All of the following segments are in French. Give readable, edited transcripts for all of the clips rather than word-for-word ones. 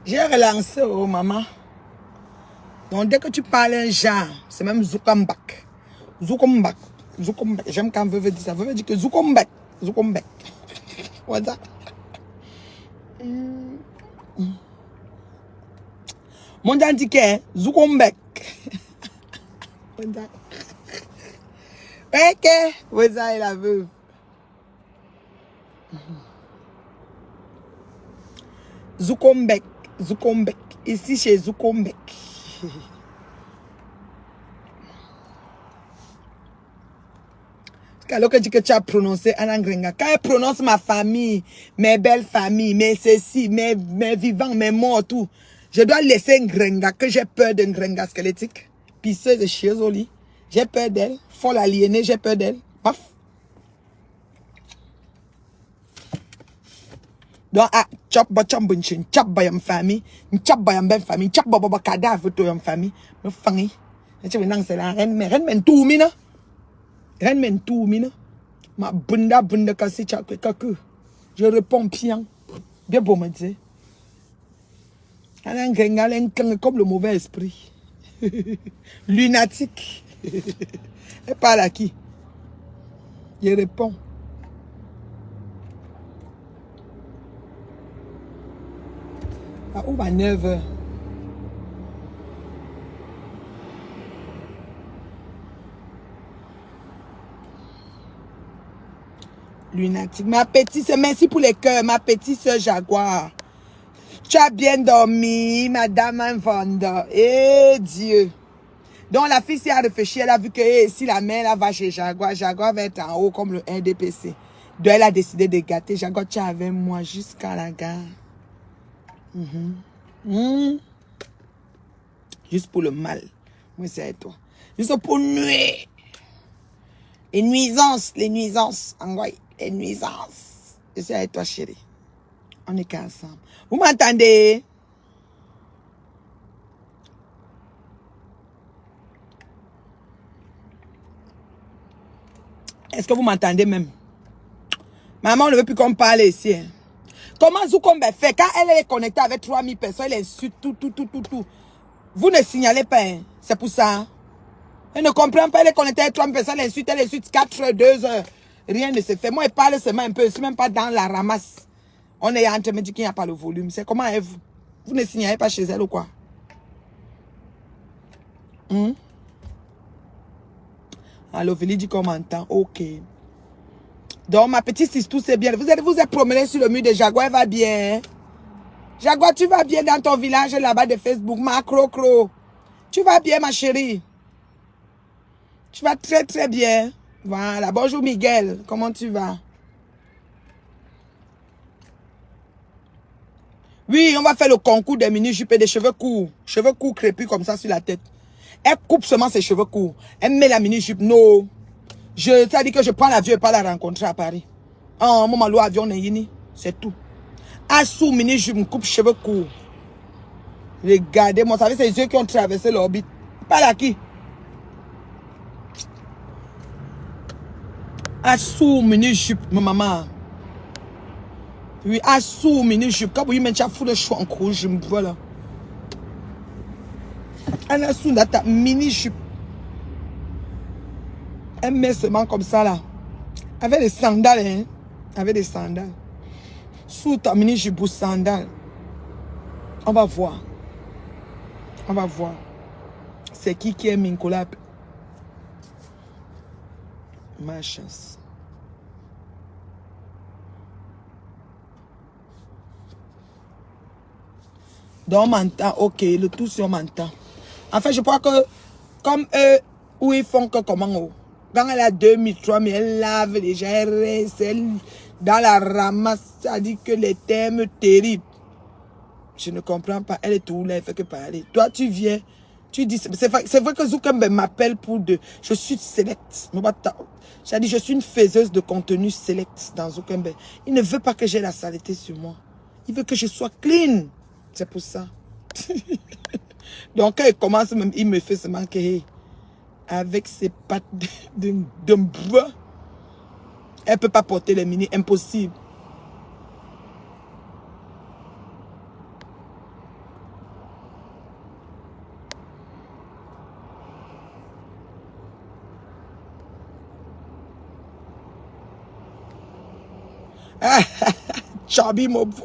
J'ai relancé, oh maman. Donc dès que tu parles un genre, c'est même Zoukambak. Zoukambak. Zoukambak. J'aime quand Veuve dit ça. Veuve dit que Zoukambak. Zoukambak. What's that? Mon dieu dit que Zoukambak. What's that? Ok. What's that, la veuve? Zoukambak. Zoukambak. Ici chez Zoukambak. Alors que tu as prononcé Anangrenga, quand elle prononce ma famille, mes belles familles, mes ceci, mes vivants, mes morts, tout, je dois laisser Ngrenga, que j'ai peur d'un Ngrenga squelettique, pisseuse de chieuse au lit. J'ai peur d'elle, folle aliénée, j'ai peur d'elle. Paf. Donc, ah, chop bacham bunchin, chop bayam famille, chop bayam ben famille, chop baba cadavre to yam famille, me fangi. Tu veux c'est la reine, mais reine men tout mina. Reine men tout mina. Ma bunda kasi chakwe kaku. Je réponds bien. Bien beau me dire. Elle a un gringal comme le mauvais esprit. Lunatique. Elle parle à qui? Je réponds. À où va 9h? Lunatique. Ma petite sœur, merci pour les cœurs. Ma petite sœur Jaguar. Tu as bien dormi, madame Vanda. Eh Dieu. Donc la fille s'est réfléchi. Elle a vu que si la mère là, va chez Jaguar, Jaguar va être en haut comme le NDPC. Donc elle a décidé de gâter. Jaguar, tu es avec moi jusqu'à la gare. Juste pour le mal. Moi, c'est avec toi. Juste pour nuire. Les nuisances. Les nuisances. Je suis avec toi, chérie. On est qu'ensemble. Vous m'entendez? Est-ce que vous m'entendez même? Maman, on ne veut plus qu'on parle ici. Hein. Comment Zoukombe fait? Quand elle est connectée avec 3000 personnes, elle insulte tout. Vous ne signalez pas. Hein. C'est pour ça. Elle ne comprend pas. Elle est connectée avec 3000 personnes, elle insulte 4 heures, 2 heures. Rien ne se fait. Moi, elle parle seulement un peu. Je ne suis même pas dans la ramasse. On est en train de me dire qu'il n'y a pas le volume. C'est comment elle vous? Vous ne signalez pas chez elle ou quoi? Alors, Vili dit qu'on m'entend. Ok. Donc, ma petite sister, tout c'est bien. Vous êtes promené sur le mur de Jaguar, elle va bien. Jaguar, tu vas bien dans ton village là-bas de Facebook. Macro. Tu vas bien, ma chérie. Tu vas très, très bien. Voilà. Bonjour, Miguel. Comment tu vas? Oui, on va faire le concours des mini-jupes et des cheveux courts. Cheveux courts crépus comme ça sur la tête. Elle coupe seulement ses cheveux courts. Elle met la mini-jupe. Non. Je t'ai dit que je prends l'avion et pas la rencontrer à Paris. Ah, mon malo avion n'est yini. C'est tout. Assou mini-jupe, me coupe cheveux courts. Regardez-moi, vous savez, c'est les yeux qui ont traversé l'orbite. Pas à qui? Assou mini-jupe, ma maman. Oui, assou mini-jupe. Quand vous y mettez fou le chou en rouge, voilà. Un assou dans ta mini-jupe. Elle met seulement comme ça là. Avec des sandales, hein. Avec des sandales. Sous ta mini-jupe ou sandales. On va voir. On va voir. C'est qui est Minkolab? Ma chance. Donc on m'entend. Ok, le tout sur on m'entend. En fait, je crois que comme eux, où ils font que comment, quand elle a 2000, 3000, elle lave les gens, elle reste dans la ramasse, ça dit que les thèmes terribles. Je ne comprends pas. Elle est tout là, elle fait que parler. Toi, tu viens, tu dis, c'est vrai que Zoukembe m'appelle pour de, je suis select. J'ai dit, je suis une faiseuse de contenu select dans Zoukembe. Il ne veut pas que j'ai la saleté sur moi. Il veut que je sois clean. C'est pour ça. Donc, quand il commence, même, il me fait se manquer. Avec ses pattes de bois. Elle ne peut pas porter les mini. Impossible. Chabi Mobo.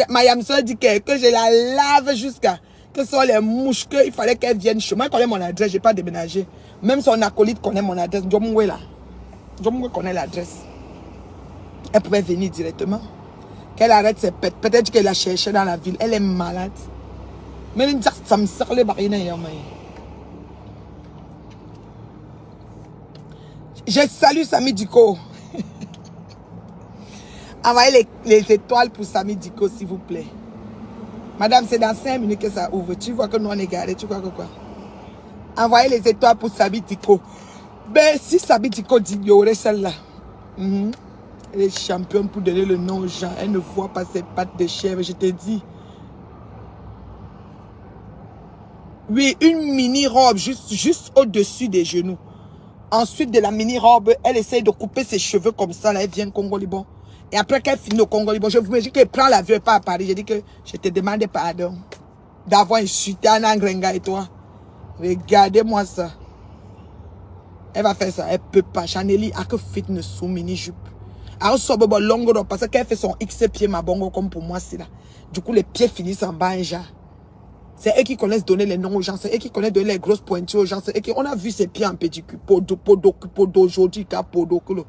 Ma yam soeur dit que je la lave jusqu'à que ce sont les mouches qu'il fallait qu'elle vienne chez moi. Elle connaît mon adresse, je n'ai pas déménagé. Même son acolyte connaît mon adresse. Jomoué là. Jomoué connaît l'adresse. Elle pouvait venir directement. Qu'elle arrête ses pètes. Peut-être qu'elle la cherchait dans la ville. Elle est malade. Mais ça me sort les barines. Je salue Samy Diko. Envoyez les étoiles pour Samy Diko, s'il vous plaît. Madame, c'est dans 5 minutes que ça ouvre. Tu vois que nous on est garés. Tu crois que quoi? Envoyez les étoiles pour Samy Diko. Ben, si Samy Diko dit, il y aurait celle-là. Elle est championne pour donner le nom aux gens. Elle ne voit pas ses pattes de chèvre, je te dis. Oui, une mini-robe juste au-dessus des genoux. Ensuite de la mini-robe, elle essaye de couper ses cheveux comme ça. Là, elle vient au Congo-Liban. Et après qu'elle finit au Congo-Liban, je vous dis qu'elle prend l'avion et part à Paris. Je dis que je te demande pardon d'avoir insulté Anna Ngrenga et toi. Regardez-moi ça. Elle va faire ça. Elle peut pas. Chaneli a que fitness sous mini-jupe. Alors, ça longue parce qu'elle fait son X pied ma bongo comme pour moi, c'est là. Du coup, les pieds finissent en bas, déjà. C'est eux qui connaissent donner les noms aux gens. C'est eux qui connaissent donner les grosses pointures aux gens. C'est eux qui... On a vu ses pieds en pédicure. Podo, jodi, podo, kulo.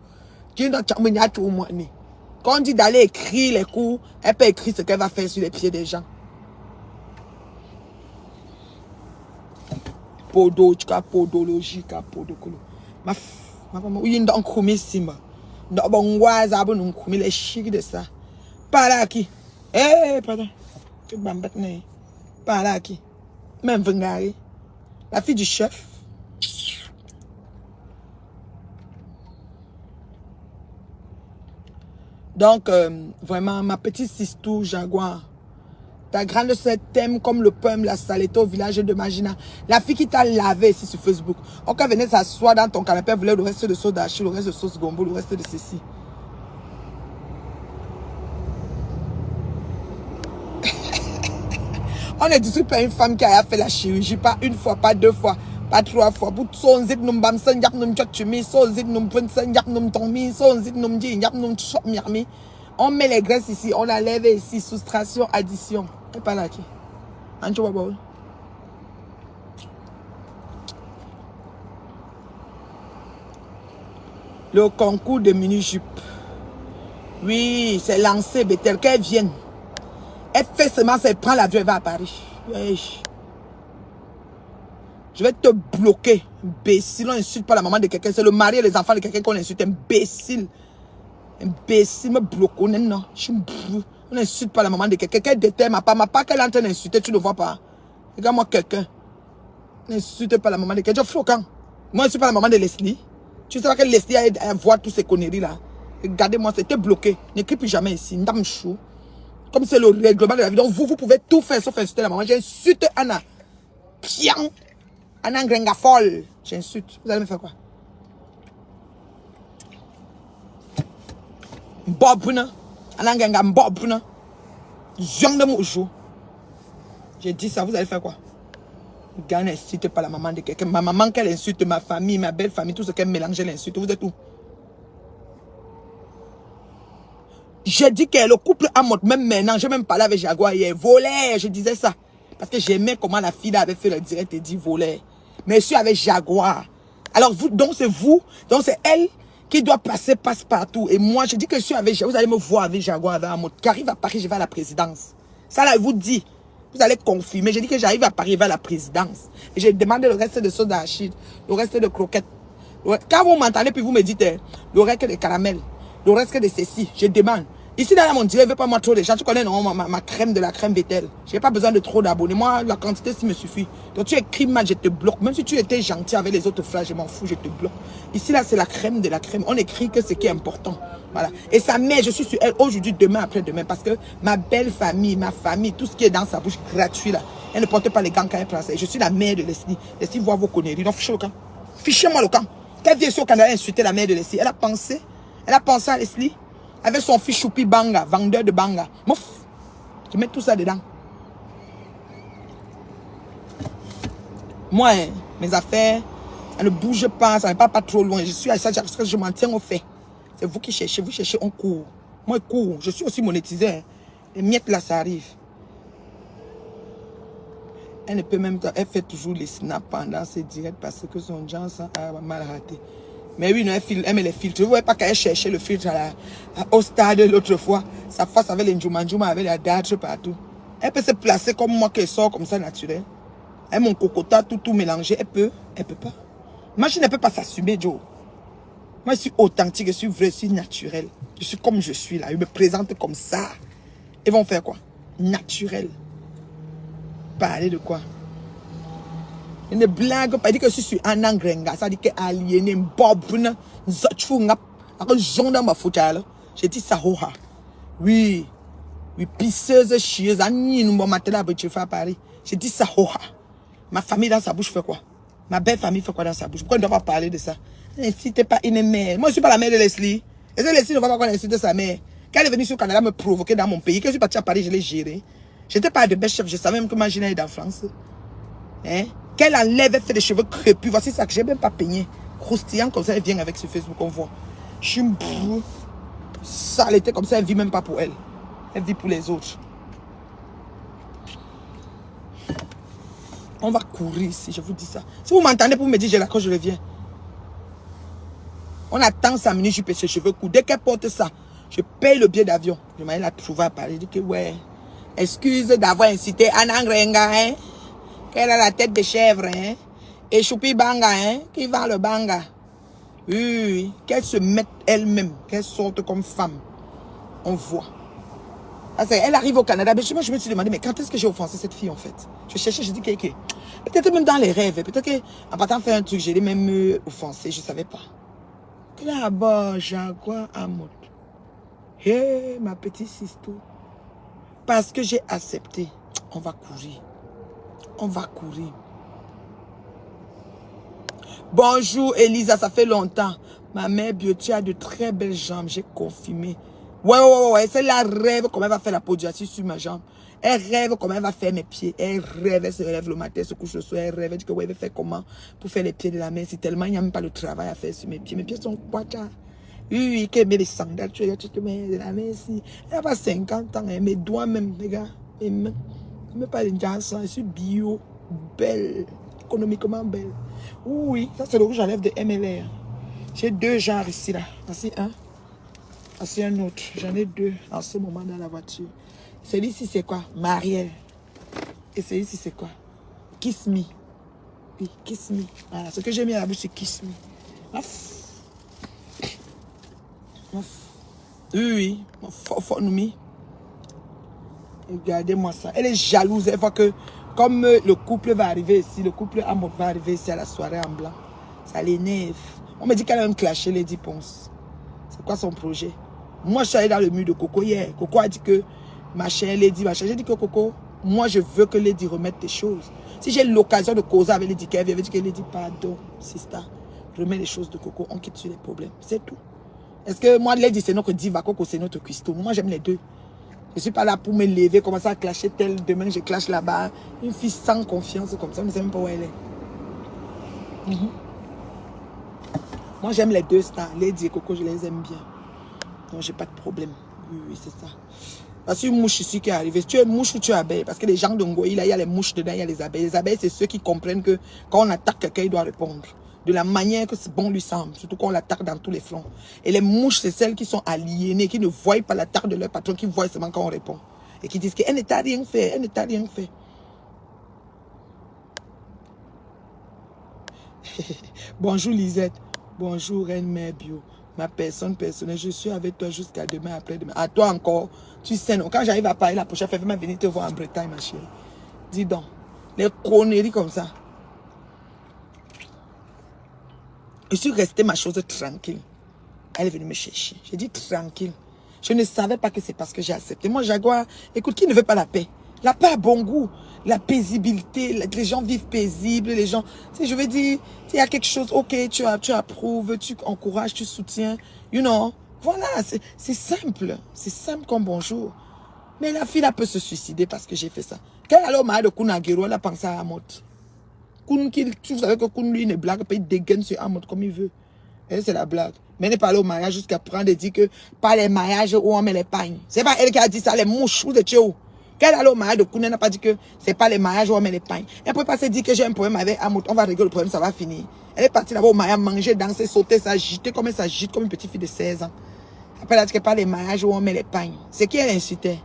Quand on dit d'aller écrire les cours, elle peut écrire ce qu'elle va faire sur les pieds des gens. Podo, podologie, podo, kulo. Ma maman, oui, on koumi simba. On voit ça, on koumi les chics de ça. Pas là qui. Eh, pardon. Tu bambet né. Pas là qui. Même Vengari. La fille du chef. Donc, vraiment, ma petite sistou Jaguar. Ta grande sœur t'aime comme le poème la saleté au village de Magina. La fille qui t'a lavé ici sur Facebook. On quand venait s'asseoir dans ton canapé, elle voulait le reste de sauce d'archi, le reste de sauce gombo, le reste de ceci. On ne discute pas une femme qui a fait la chirurgie, pas une fois, pas deux fois, pas trois fois. On met les graisses ici, on a levé ici, soustraction, addition. Et pas là qui. Le concours de mini-jupe. Oui, c'est lancé, Bethel, qu'elle vienne. Elle fait seulement, elle prend l'avion, elle va à Paris. Oui. Je vais te bloquer, imbécile. On n'insulte pas la maman de quelqu'un. C'est le mari et les enfants de quelqu'un qu'on insulte. Imbécile. Imbécile, me bloque. Non. On n'insulte pas la maman de quelqu'un. Qu'elle déterre ma part qu'elle est en train d'insulter, tu ne vois pas. Regarde-moi quelqu'un. N'insulte pas la maman de quelqu'un. Je flocant. Moi, je ne suis pas la maman de Leslie. Tu sais pas que Leslie a voir toutes ces conneries là. Regardez-moi, c'était bloqué. N'écris plus jamais ici. Ndam chou. Comme c'est le règlement de la vie. Donc vous pouvez tout faire sauf insulter la maman. J'insulte Anna. Pian. Anna Ngrenga folle. J'insulte. Vous allez me faire quoi? Mbobuna. Anna Ngrenga mbobuna. Zong de mouchou. J'ai dit ça, vous allez faire quoi? Gars n'insulte pas la maman de quelqu'un. Ma maman qu'elle insulte, ma famille, ma belle famille, tout ce qu'elle mélange, elle insulte. Vous êtes où? J'ai dit que le couple a monté, même maintenant, j'ai même parlé avec Jaguar hier, volait, je disais ça. Parce que j'aimais comment la fille avait fait le direct et dit volait. Mais je suis avec Jaguar. Alors vous, donc c'est vous, donc c'est elle qui doit passer passe-partout. Et moi, je dis que je suis avec Jaguar, vous allez me voir avec Jaguar, avec Amot. Qui arrive à Paris, je vais à la présidence. Ça là, je vous dis, vous allez confirmer. J'ai dit que j'arrive à Paris, je vais à la présidence. Et j'ai demandé le reste de sauce d'arachide, le reste de croquettes. Quand vous m'entendez, puis vous me dites, le reste de caramel, le reste de ceci, je demande. Ici, dans mon direct, je ne veux pas moi trop de gens. Tu connais non, ma crème de la crème Bethel. Je n'ai pas besoin de trop d'abonnés. Moi, la quantité, ça me suffit. Donc, tu écris mal, je te bloque. Même si tu étais gentil avec les autres frères, je m'en fous, je te bloque. Ici, là, c'est la crème de la crème. On écrit que ce qui est important. Voilà. Et sa mère, je suis sur elle aujourd'hui, demain, après-demain. Parce que ma belle famille, ma famille, tout ce qui est dans sa bouche gratuit, là, elle ne porte pas les gants quand elle prend ça. Je suis la mère de Leslie. Leslie voit vos conneries. Donc, fichez le camp. Fichez-moi le camp. Qu'elle vient sur le Canada insulter la mère de Leslie. Elle a pensé à Leslie. Avec son fils Choupi Banga, vendeur de Banga. Mouf, je mets tout ça dedans. Moi, mes affaires, Ça ne bouge pas, ça n'est pas trop loin. Je suis à ça, je m'en tiens au fait. C'est vous qui cherchez, vous cherchez, on court. Moi, je cours. Je suis aussi monétisé. Hein. Les miettes, là, ça arrive. Elle ne peut même pas, elle fait toujours les snaps pendant ses directs parce que son genre a mal raté. Mais oui, non, elle met les filtres. Vous ne voyez pas qu'elle cherchait le filtre au stade l'autre fois. Sa face avec les Njouma, avec les dâtres partout. Elle peut se placer comme moi qui sort comme ça naturel. Elle mon cocota, tout mélangé. Elle peut pas. Moi, je ne peux pas s'assumer, Joe. Moi, je suis authentique, je suis vrai, je suis naturel. Je suis comme je suis là. Je me présente comme ça. Ils vont faire quoi? Naturel. Parler de quoi? Une blague, pas dire que je suis un angrenga, ça dit que aliéné, bob, j'ai dit ça, oui, oui, pisseuse, chieuse, à Paris. J'ai dit ça, ma famille dans sa bouche fait quoi? Ma belle famille fait quoi dans sa bouche? Pourquoi on ne doit pas parler de ça? N'incitez pas une mère. Moi, je ne suis pas la mère de Leslie. Et Leslie ne va pas inciter sa mère. Quand elle est venue sur le Canada me provoquer dans mon pays, quand je suis partie à Paris, je l'ai gérée. Je n'étais pas de best chef, je savais même que ma Gina est en France. Hein? Qu'elle enlève, elle fait des cheveux crépus. Voici ça que j'ai même pas peigné. Croustillant comme ça, elle vient avec ce Facebook, on voit. Je suis brou. Ça, elle était comme ça, elle vit même pas pour elle. Elle vit pour les autres. On va courir ici, je vous dis ça. Si vous m'entendez pour me dire, j'ai la je reviens. On attend 5 minutes, je paye ses cheveux courts. Dès qu'elle porte ça, je paye le billet d'avion. Je m'allais la trouver à Paris. Je dis que ouais. Excuse d'avoir incité Anna Ngrenga, hein. Qu'elle a la tête de chèvre, hein. Et Choupi Banga, hein. Qui vend le Banga. Oui. Qu'elle se mette elle-même. Qu'elle sorte comme femme. On voit. Elle arrive au Canada. Mais moi, je me suis demandé, mais quand est-ce que j'ai offensé cette fille, en fait? Je cherchais, je dis que peut-être même dans les rêves. Peut-être qu'en partant faire un truc, j'ai même offensé. Je ne savais pas. Là-bas, Jaguar à mode. Hé, ma petite sister. Parce que j'ai accepté. On va courir. On va courir. Bonjour Elisa, ça fait longtemps. Ma mère Beauty a de très belles jambes, j'ai confirmé. Ouais, c'est la rêve comment elle va faire la podiatrie sur ma jambe. Elle rêve comment elle va faire mes pieds. Elle rêve, elle se lève le matin, se couche le soir. Elle rêve, elle dit que ouais, elle va faire comment pour faire les pieds de la main. Si tellement il n'y a même pas le travail à faire sur mes pieds. Mes pieds sont quoi, ça? Oui, qu'elle met les sandales, tu te mets de la main ici. Elle n'a pas 50 ans, hein, mes doigts même, les gars. Mes mains. Même pas les jansons, je suis bio, belle, économiquement belle. Oui, ça c'est le rouge à lèvres de MLR. J'ai 2 genres ici, là. Voici un. Voici un autre. J'en ai 2 en ce moment dans la voiture. Celui-ci, c'est quoi? Marielle. Et celui-ci, c'est quoi? Kiss Me. Oui, Kiss Me. Voilà, ce que j'ai mis à la bouche, c'est Kiss Me. Oui. Regardez-moi ça. Elle est jalouse. Elle voit que, comme le couple va arriver ici, le couple Amok va arriver ici à la soirée en blanc. Ça l'énerve. On me dit qu'elle a même clashé Lady Ponce. C'est quoi son projet? Moi, je suis allée dans le mur de Coco hier. Coco a dit que, ma chère Lady, machin. J'ai dit que Coco, moi, je veux que Lady remette des choses. Si j'ai l'occasion de causer avec Lady Kev, elle veut dire que Lady, pardon, sister, remets les choses de Coco, on quitte sur les problèmes. C'est tout. Est-ce que moi, Lady, c'est notre diva, Coco, c'est notre cuistot? Moi, j'aime les deux. Je ne suis pas là pour me lever, commencer à clasher tel. Demain, je clash là-bas. Une fille sans confiance comme ça, on ne sait même pas où elle est. Moi, j'aime les deux stars. Lady et Coco, je les aime bien. Donc, j'ai pas de problème. Oui, c'est ça. Parce qu'une mouche ici qui est arrivée. Si tu es mouche ou tu es abeille. Parce que les gens de Ngoï, là, il y a les mouches dedans, il y a les abeilles. Les abeilles, c'est ceux qui comprennent que quand on attaque quelqu'un, il doit répondre. De la manière que c'est bon lui semble. Surtout quand on l'attaque dans tous les fronts. Et les mouches, c'est celles qui sont aliénées, qui ne voient pas l'attaque de leur patron, qui voient seulement quand on répond. Et qui disent qu'elle ne t'a rien fait, elle ne t'a rien fait. Bonjour Lisette. Bonjour Reine Mère Bio. Ma personne personnelle, je suis avec toi jusqu'à demain, après-demain. À toi encore, tu sais, non. Quand j'arrive à Paris la prochaine fois, fais-moi venir te voir en Bretagne, ma chérie. Dis donc, les conneries comme ça. Je suis restée ma chose tranquille. Elle est venue me chercher. J'ai dit tranquille. Je ne savais pas que c'est parce que j'ai accepté. Moi, Jaguar, écoute, qui ne veut pas la paix? La paix a bon goût. La paisibilité, les gens vivent paisibles, les gens... Tu sais, je veux dire, il y a quelque chose, ok, tu approuves, tu encourages, tu soutiens, you know. Voilà, c'est simple. C'est simple comme bonjour. Mais la fille, elle peut se suicider parce que j'ai fait ça. Quelle alors m'a de Kunagiro, elle a pensé à la mort. Koun qui, vous savez que Koun, lui, ne blague pas, il dégaine sur Amout comme il veut. Et c'est la blague. Mais elle est pas allée au mariage jusqu'à prendre et dire que pas les mariages où on met les pagnes. C'est pas elle qui a dit ça, les mouches ou de Tchéo. Quand elle est allée au mariage de Koun, elle n'a pas dit que c'est pas les mariages où on met les pagnes. Elle peut pas se dire que j'ai un problème avec Amout, on va régler le problème, ça va finir. Elle est partie là-bas au mariage, manger, danser, sauter, s'agiter comme elle s'agite comme une petite fille de 16 ans. Après, elle a dit que pas les mariages où on met les pagnes. C'est qui elle insultait.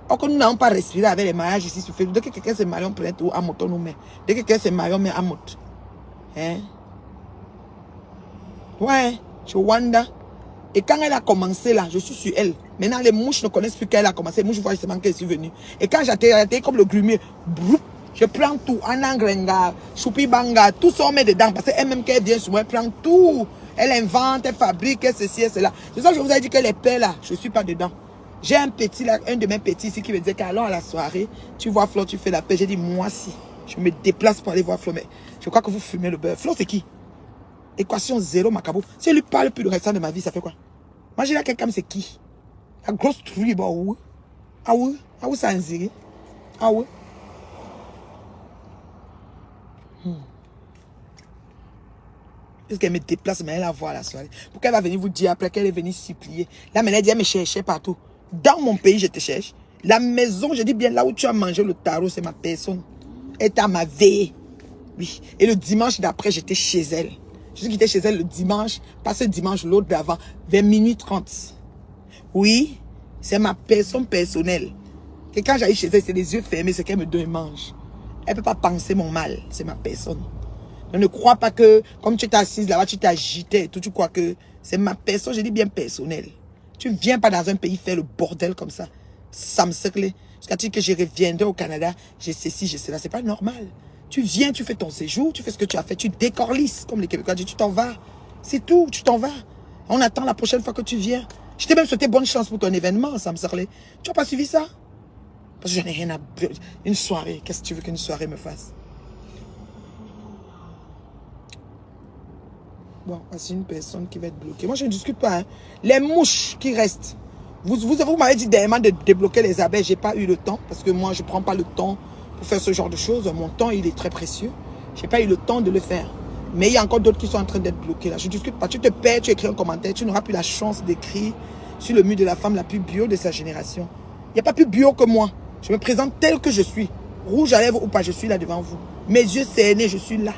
Or que nous n'avons pas respiré avec les mariages ici sur Facebook. Dès que quelqu'un se marie, on prend tout Amout, on nous met. Dès que quelqu'un se marie, on met Amout. Hein? Ouais, je wonder. Et quand elle a commencé là, je suis sur elle. Maintenant, les mouches ne connaissent plus qu'elle a commencé. Les mouches voient justement qu'elle est venue. Et quand j'étais comme le grumier, je prends tout. Anangrenga, choupi banga, tout ça on met dedans. Parce qu'elle-même, quand elle vient sur moi, elle prend tout. Elle invente, elle fabrique, elle ceci, elle cela. C'est ça que je vous ai dit que les pères là, je ne suis pas dedans. J'ai un petit là, un de mes petits ici qui me disait qu'allons à la soirée, tu vois Flo, tu fais la paix. J'ai dit, moi si. Je me déplace pour aller voir Flo. Mais je crois que vous fumez le beurre. Flo, c'est qui? Équation zéro, Macabo. Si elle lui parle plus le restant de ma vie, ça fait quoi? Moi, j'ai là quelqu'un, c'est qui? La grosse truie, bah oui. Ah oui? Ah oui, ça en zéré? Ah oui? Parce qu'elle me déplace, mais elle la voit à la soirée. Pourquoi elle va venir vous dire après qu'elle est venue supplier? Là, mais elle dit, elle me cherchait partout. Dans mon pays, je te cherche. La maison, je dis bien, là où tu as mangé le tarot, c'est ma personne. Elle était à ma veille. Oui. Et le dimanche d'après, j'étais chez elle. Je suis quitté chez elle le dimanche, pas ce dimanche, l'autre d'avant, vers minuit 30. Oui, c'est ma personne personnelle. Que quand j'arrive chez elle, c'est les yeux fermés, c'est qu'elle me donne et mange. Elle ne peut pas penser mon mal, c'est ma personne. Donc ne crois pas que, comme tu t'es assise là-bas, tu t'agitais et tout, tu crois que c'est ma personne, je dis bien personnelle. Tu ne viens pas dans un pays faire le bordel comme ça. Ça me cercle. Jusqu'à dire que je reviendrai au Canada, j'ai ceci, j'ai cela, c'est pas normal. Tu viens, tu fais ton séjour, tu fais ce que tu as fait, tu décorlises, comme les Québécois disent, tu t'en vas. C'est tout, tu t'en vas. On attend la prochaine fois que tu viens. Je t'ai même souhaité bonne chance pour ton événement, ça me semblait. Tu n'as pas suivi ça? Parce que j'en ai rien à... Une soirée, qu'est-ce que tu veux qu'une soirée me fasse? Bon, c'est une personne qui va être bloquée. Moi, je ne discute pas. Hein. Les mouches qui restent. Vous m'avez dit dernièrement de débloquer les abeilles. Je n'ai pas eu le temps, parce que moi, je ne prends pas le temps pour faire ce genre de choses. Mon temps, il est très précieux. Je n'ai pas eu le temps de le faire. Mais il y a encore d'autres qui sont en train d'être bloqués là. Je ne discute pas. Tu te perds, tu écris un commentaire. Tu n'auras plus la chance d'écrire sur le mur de la femme la plus bio de sa génération. Il n'y a pas plus bio que moi. Je me présente tel que je suis. Rouge à lèvres ou pas, je suis là devant vous. Mes yeux cernés, je suis là.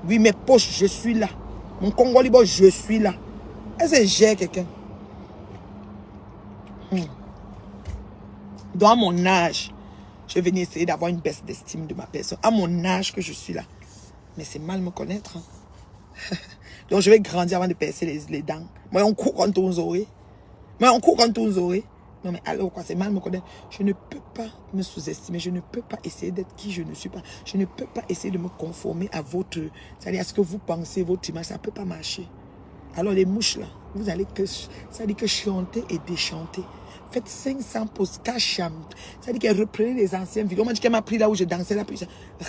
Oui, mes poches, je suis là. Mon Congo libre, je suis là. Est-ce que j'ai quelqu'un? Donc, à mon âge, je venais essayer d'avoir une baisse d'estime de ma personne. À mon âge que je suis là. Mais c'est mal me connaître. Hein. Donc, je vais grandir avant de percer les dents. Moi, on court quand on aurait. Moi, on court quand on aurait. Non, mais alors, quoi, c'est mal me connaître. Je ne peux pas me sous-estimer. Je ne peux pas essayer d'être qui je ne suis pas. Je ne peux pas essayer de me conformer à votre... C'est-à-dire à ce que vous pensez, votre image. Ça ne peut pas marcher. Alors, les mouches, là, vous allez que... Ça dit que chanter et déchanter. Faites 500 pauses, cacham. Ça dit qu'elle reprenait les anciennes vidéos. On m'a dit qu'elle m'a pris là où je dansais. Là,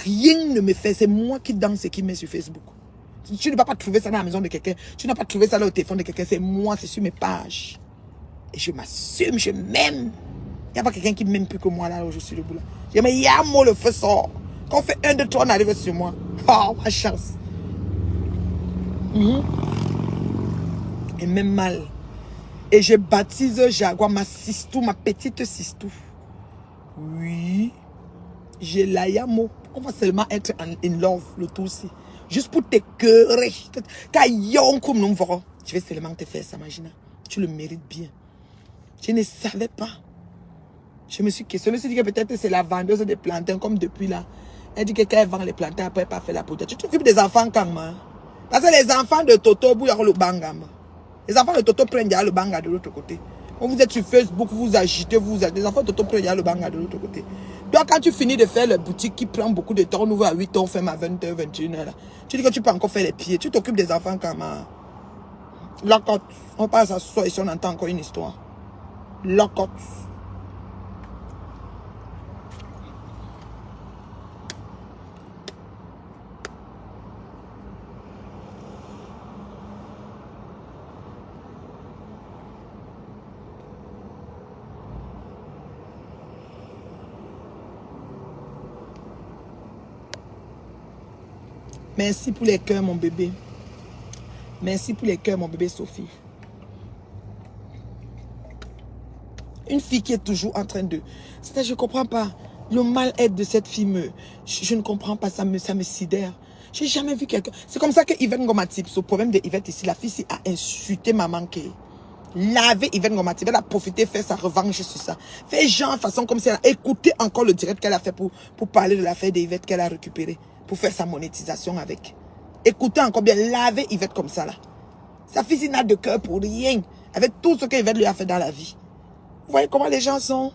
rien ne me fait. C'est moi qui danse et qui met sur Facebook. Tu ne vas pas trouver ça dans la maison de quelqu'un. Tu n'as pas trouvé ça là au téléphone de quelqu'un. C'est moi, c'est sur mes pages. Et je m'assume, je m'aime. Il n'y a pas quelqu'un qui m'aime plus que moi là où je suis debout là. Je me dis, moi le feu sort. Quand on fait 1, 2, 3, on arrive sur moi. Oh, ma chance. Et même mal. Et je baptise Jaguar, ma sistou, ma petite sistou. Oui. J'ai l'ayamo. On va seulement être in love, le tout aussi. Juste pour t'écœurer. Je vais seulement te faire ça, Magina. Tu le mérites bien. Je ne savais pas. Je me suis questionné. Je me suis dit que peut-être c'est la vendeuse des plantains, comme depuis là. Elle dit que quand elle vend les plantains, après elle n'a pas fait la poudre. Tu t'occupes des enfants quand même. Parce que les enfants de Toto, vous avez le banga. Les enfants de Toto prennent le banga de l'autre côté. Quand vous êtes sur Facebook, vous agitez, les enfants de Toto prennent le banga de l'autre côté. Donc quand tu finis de faire la boutique qui prend beaucoup de temps, on ouvre à 8h, on ferme à 20h, 21h. Tu dis que tu peux encore faire les pieds. Tu t'occupes des enfants quand même. Locotte. On passe à soi et si on entend encore une histoire. Locotte. Merci pour les cœurs, mon bébé. Merci pour les cœurs, mon bébé Sophie. Une fille qui est toujours en train de... C'est-à-dire, je ne comprends pas. Le mal-être de cette fille, je ne comprends pas, ça me sidère. Je n'ai jamais vu quelqu'un... C'est comme ça que Yvette Ngomatip, ce problème de Yvette ici, la fille a insulté maman qui... Laver Yvette Ngomatip, elle a profité, faire sa revanche sur ça. Fait genre, façon comme si elle a écouté encore le direct qu'elle a fait pour parler de l'affaire d'Yvette qu'elle a récupéré, pour faire sa monétisation avec. Écoutez encore bien, laver Yvette comme ça là. Sa fille n'a de cœur pour rien, avec tout ce que Yvette lui a fait dans la vie. Vous voyez comment les gens sont?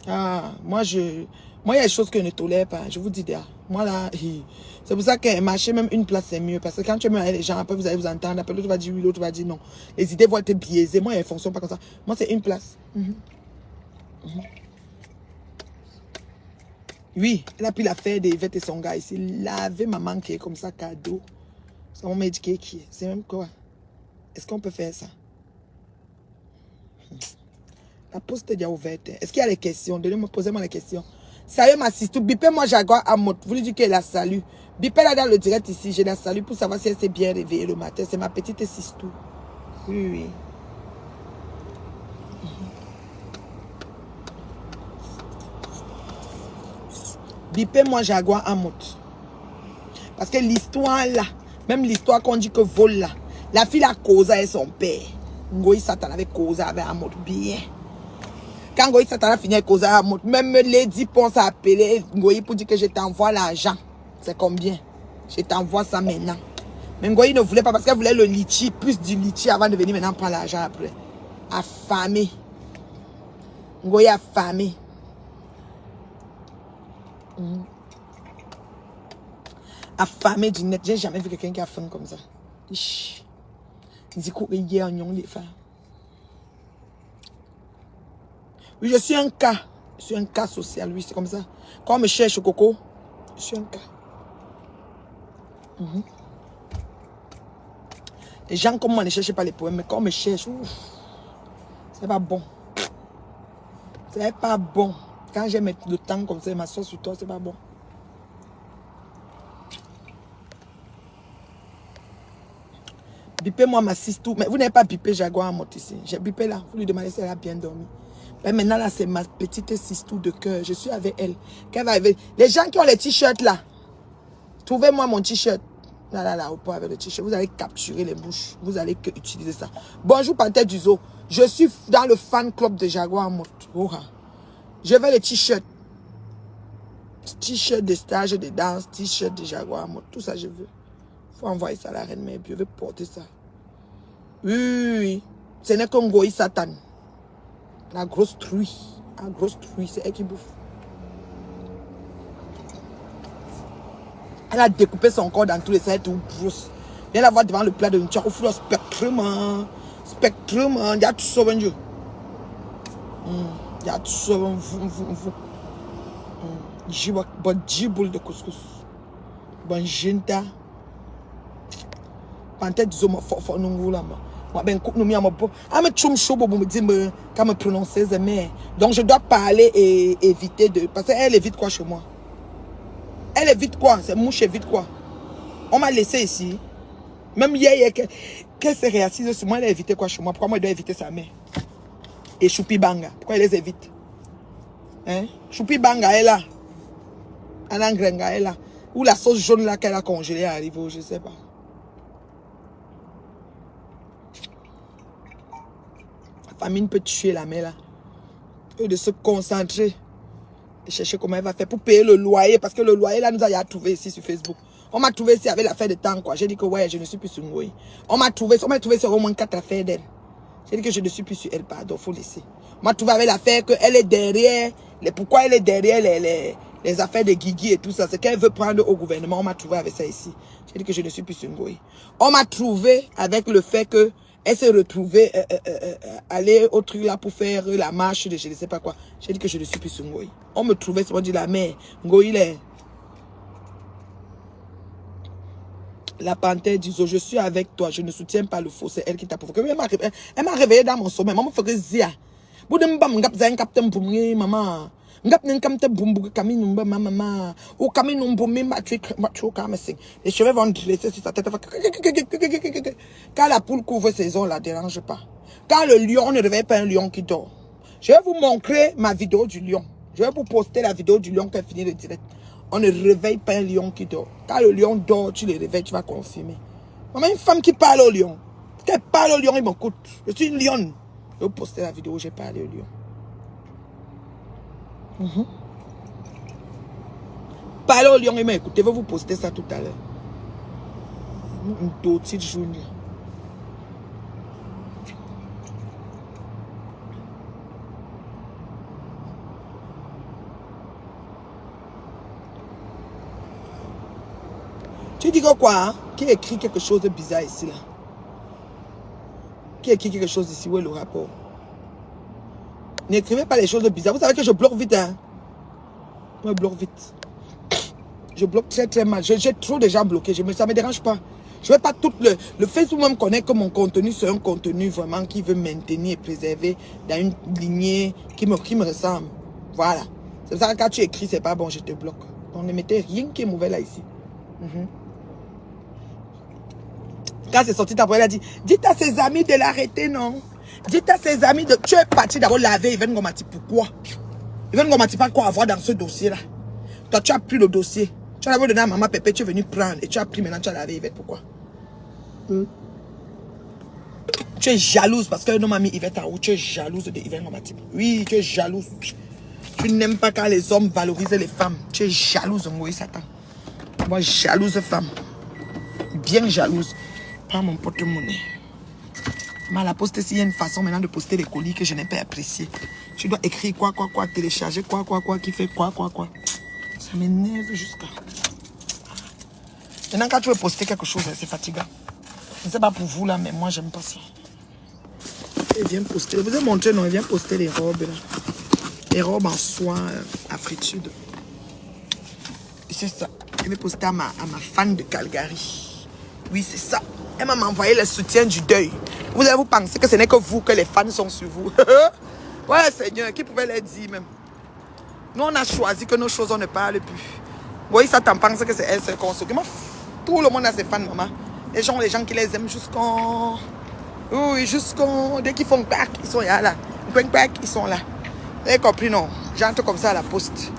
Ah, moi, il y a des choses que je ne tolère pas. Je vous dis déjà. Moi, là, c'est pour ça que marcher même une place, c'est mieux. Parce que quand tu es avec les gens, après, vous allez vous entendre. Après, l'autre va dire oui, l'autre va dire non. Les idées vont être biaisées. Moi, elles ne fonctionnent pas comme ça. Moi, c'est une place. Oui, elle a pris l'affaire d'Yvette et son gars ici. Laver maman qui est comme ça, cadeau. C'est mon médicament qui est. C'est même quoi? Est-ce qu'on peut faire ça? La poste est déjà ouverte. Est-ce qu'il y a des questions? Posez-moi les questions. Salut ma sister. Bipez-moi Jaguar Amot. Vous lui dites qu'elle la salue. Bipez-la dans le direct ici. Je la salue pour savoir si elle s'est bien réveillée le matin. C'est ma petite sister. Oui, oui. Bipez-moi Jaguar Amot. Parce que l'histoire là, même l'histoire qu'on dit que vole là, la fille a causé avec son père. Ngoï Satan avait causé avec Amot bien. Quand Ngoï Satan a fini avec causé avec Amot, même Lady Ponce a appelé Ngoï pour dire que je t'envoie l'argent. C'est combien? Je t'envoie ça maintenant. Mais Ngoï ne voulait pas parce qu'elle voulait le litchi, plus du litchi avant de venir maintenant prendre l'argent après. Affamé. Ngoï affamé. Affamé du net. J'ai jamais vu quelqu'un qui a faim comme ça. Oui, je suis un cas. Je suis un cas social, oui, c'est comme ça. Quand on me cherche au coco, je suis un cas. Les gens comme moi ne cherchent pas les poèmes, mais quand on me cherche, c'est pas bon. C'est pas bon. Quand j'ai mis le temps comme ça, ma soeur sur toi, c'est pas bon. Bipez-moi ma sister. Mais vous n'avez pas bipé Jaguar Amot ici. J'ai bipé là. Vous lui demandez si elle a bien dormi. Mais maintenant là, c'est ma petite sister de cœur. Je suis avec elle. Qu'elle va arriver. Les gens qui ont les t-shirts là, trouvez-moi mon t-shirt. Là, au point avec le t-shirt. Vous allez capturer les bouches. Vous allez que utiliser ça. Bonjour, Panthère du Zoo. Je suis dans le fan club de Jaguar Amot. Je veux les t-shirts. T-shirt de stage de danse, t-shirt de Jaguar Amot. Tout ça, je veux. Faut envoyer ça à la reine, mais je vais porter ça. Oui. Ce n'est qu'un Ngoï Satan. La grosse truie. La grosse truie, c'est elle qui bouffe. Elle a découpé son corps dans tous les sens, tout grosse. Viens la voir devant le plat de Nchak, au flou spectrum. Spectrum, il y a tout ça, bon Dieu. Il y a tout ça, bon jiboule de couscous. Bon jinta. Panthère du Zoo, faut nous là. Moi, ben, coupe nous mis à mon pot. Ah, mais tu me chaud, me dit, quand me prononcer, mais. Donc, je dois parler et éviter de. Parce qu'elle évite quoi chez moi? Elle évite quoi? C'est mouche évite quoi? On m'a laissé ici. Même hier, qu'elle s'est réassise sur moi, elle a évité quoi chez moi? Pourquoi moi, elle doit éviter sa mère? Et Choupi Banga. Pourquoi elle les évite? Hein? Choupi Banga est là. Anangrenga est là. Ou la sauce jaune là qu'elle a congelée arrive, je ne sais pas. La famine peut tuer la mère là. Et de se concentrer et chercher comment elle va faire pour payer le loyer. Parce que le loyer là nous a trouvé ici sur Facebook. On m'a trouvé ici avec l'affaire de temps quoi. J'ai dit que ouais, je ne suis plus sur Ngoï. On m'a trouvé sur au moins 4 affaires d'elle. J'ai dit que je ne suis plus sur elle, pardon, faut laisser. On m'a trouvé avec l'affaire qu'elle est derrière. Pourquoi elle est derrière les affaires de Guigui et tout ça. C'est qu'elle veut prendre au gouvernement. On m'a trouvé avec ça ici. J'ai dit que je ne suis plus sur Ngoï. On m'a trouvé avec le fait que elle s'est retrouvée aller au truc là pour faire la marche de je ne sais pas quoi. J'ai dit que je ne suis plus sur Ngoï. On me trouvait, c'est moi dit la mère. Ngoï est la panthère du Zoo. Je suis avec toi. Je ne soutiens pas le faux. C'est elle qui t'a provoqué. Elle m'a réveillé dans mon sommeil. Maman fait que zia. Maman. Ngap n'enkam te bumbu kami numba mama. Ou kami numbu me matue kamesing. Les cheveux vont dresser sur sa tête. Quand la poule couvre ses ongles, la dérange pas. Quand le lion ne réveille pas un lion qui dort. Je vais vous montrer ma vidéo du lion. Je vais vous poster la vidéo du lion qui a fini le direct. On ne réveille pas un lion qui dort. Quand le lion dort, tu le réveilles, tu vas confirmer. Maman, une femme qui parle au lion. Qu'elle parle au lion, il m'écoute. Je suis une lionne. Je vais vous poster la vidéo où j'ai parlé au lion. Parlez au lion, il m'a écouté. Je vais vous poster ça tout à l'heure. Une petite journée. Tu dis que quoi, hein? Qui écrit quelque chose de bizarre ici, là? Qui écrit quelque chose ici? Où est le rapport? N'écrivez pas les choses bizarres. Vous savez que je bloque vite, hein? Je bloque vite. Je bloque très très mal. J'ai trop déjà bloqué. Ça ne me dérange pas. Je ne vais pas tout le Facebook même connaît que mon contenu, c'est un contenu vraiment qui veut maintenir et préserver dans une lignée qui me ressemble. Voilà. C'est pour ça que quand tu écris, c'est pas bon, je te bloque. Donc ne mettez rien qui est mauvais là ici. Quand c'est sorti, ta elle a dit, dites à ses amis de l'arrêter, non? Dites à ses amis de... Tu es parti d'abord laver Yvette Ngomati. Pourquoi? Yvette Ngomati pas quoi avoir dans ce dossier-là. Toi, tu as pris le dossier. Tu as d'abord donné à maman Pépé, tu es venu prendre. Et tu as pris maintenant, tu as lavé Yvette. Pourquoi? Tu es jalouse parce que non, mis Yvette en haut. Tu es jalouse de Yvette Ngomati. Oui, tu es jalouse. Tu n'aimes pas quand les hommes valorisent les femmes. Tu es jalouse, Moïse Satan. Moi, jalouse femme. Bien jalouse. Prends mon porte-monnaie. Mais la poste, s'il y a une façon maintenant de poster les colis que je n'ai pas apprécié. Tu dois écrire quoi, télécharger quoi, qui fait quoi. Ça m'énerve jusqu'à... Maintenant, quand tu veux poster quelque chose, c'est fatigant. Je ne sais pas pour vous là, mais moi, j'aime pas ça. Et viens poster. Je vous ai montré, non, il vient poster les robes là. Les robes en soie à fritude. C'est ça. Je vais poster à ma fan de Calgary. Oui, c'est ça. Elle m'a envoyé le soutien du deuil. Vous allez vous penser que ce n'est que vous, que les fans sont sur vous. Ouais, Seigneur, qui pouvait les dire même? Nous, on a choisi que nos choses, on ne parle plus. Vous voyez, ça t'en pense que c'est elle, c'est qu'on s'occupe. Tout le monde a ses fans, maman. Les gens qui les aiment jusqu'en... Oui, jusqu'en... Dès qu'ils font back, ils sont là. Back, ils sont là. Vous avez compris, non? J'entre comme ça à la poste.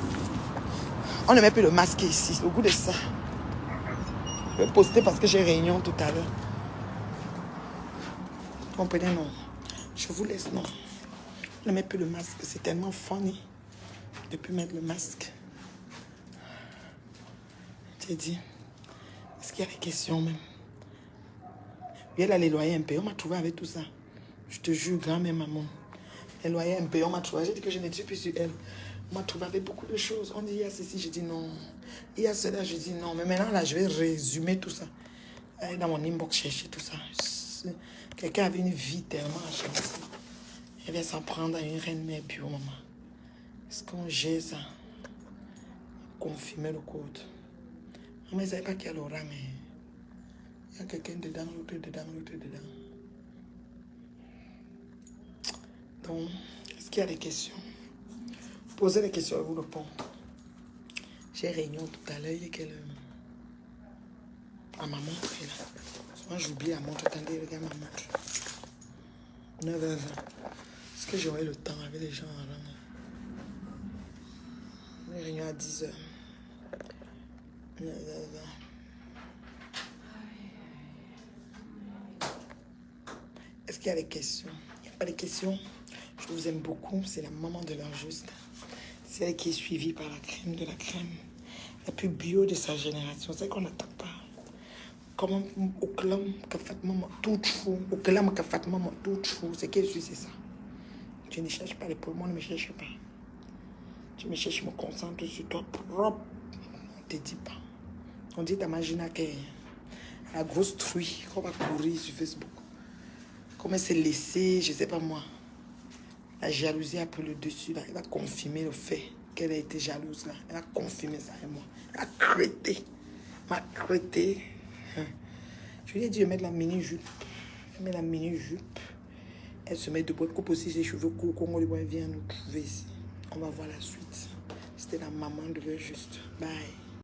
On ne met plus le masque ici. Au goût de ça. Je vais poster parce que j'ai réunion tout à l'heure. Vous comprenez, non? Je vous laisse, non? On ne met plus le masque. C'est tellement funny de plus mettre le masque. Je t'ai dit. Est-ce qu'il y a des questions même? Oui, elle a les loyers impayés. On m'a trouvé avec tout ça. Je te jure, grand-mère, maman. Les loyers impayés, on m'a trouvé. J'ai dit que je n'étais plus sur elle. On m'a trouvé avec beaucoup de choses. On dit, il y a ceci, je dis non. Il y a cela, je dis non. Mais maintenant, là, je vais résumer tout ça. Aller dans mon inbox chercher tout ça. Quelqu'un avait une vie tellement acharnée. Elle vient s'en prendre à une reine mère bio, maman. Est-ce qu'on gère ça? Confirmer le code. Maman, ils ne savaient pas qu'il y a l'aura, mais... Il y a quelqu'un dedans, l'autre dedans, l'autre dedans. Donc, est-ce qu'il y a des questions? Posez les questions et vous répondez. J'ai réunion tout à l'heure. Il est quelle heure? Ah, ma montre est là. Souvent, j'oublie la montre. Attendez, regarde ma montre. 9h20. Est-ce que j'aurai le temps avec les gens avant? Les réunions à 10h. 9h20. Est-ce qu'il y a des questions? Il n'y a pas de questions. Je vous aime beaucoup. C'est la maman de l'heure juste. C'est elle qui est suivie par la crème de la crème. La plus bio de sa génération. C'est qu'on n'attend pas. Comment au clam que Fatma tout fou. Au clam que Fatma tout fou. C'est qu'elle suit, c'est ça. Tu ne cherches pas les poumons, ne me cherche pas. Tu me cherches, je me concentre sur toi propre. On ne te dit pas. On dit ta magina qu'elle la grosse truie qu'on va courir sur Facebook. Comme elle s'est laissée, je ne sais pas moi. La jalousie a pris le dessus là. Elle va confirmer le fait qu'elle a été jalouse là. Elle va confirmer ça et moi. Elle a crété. Elle m'a crété. Je lui ai dit de mettre la mini-jupe. Elle met la mini-jupe. Elle se met debout. Elle coupe aussi ses cheveux courts. Congo, elle vient nous trouver ici. On va voir la suite. C'était la maman de juste. Bye.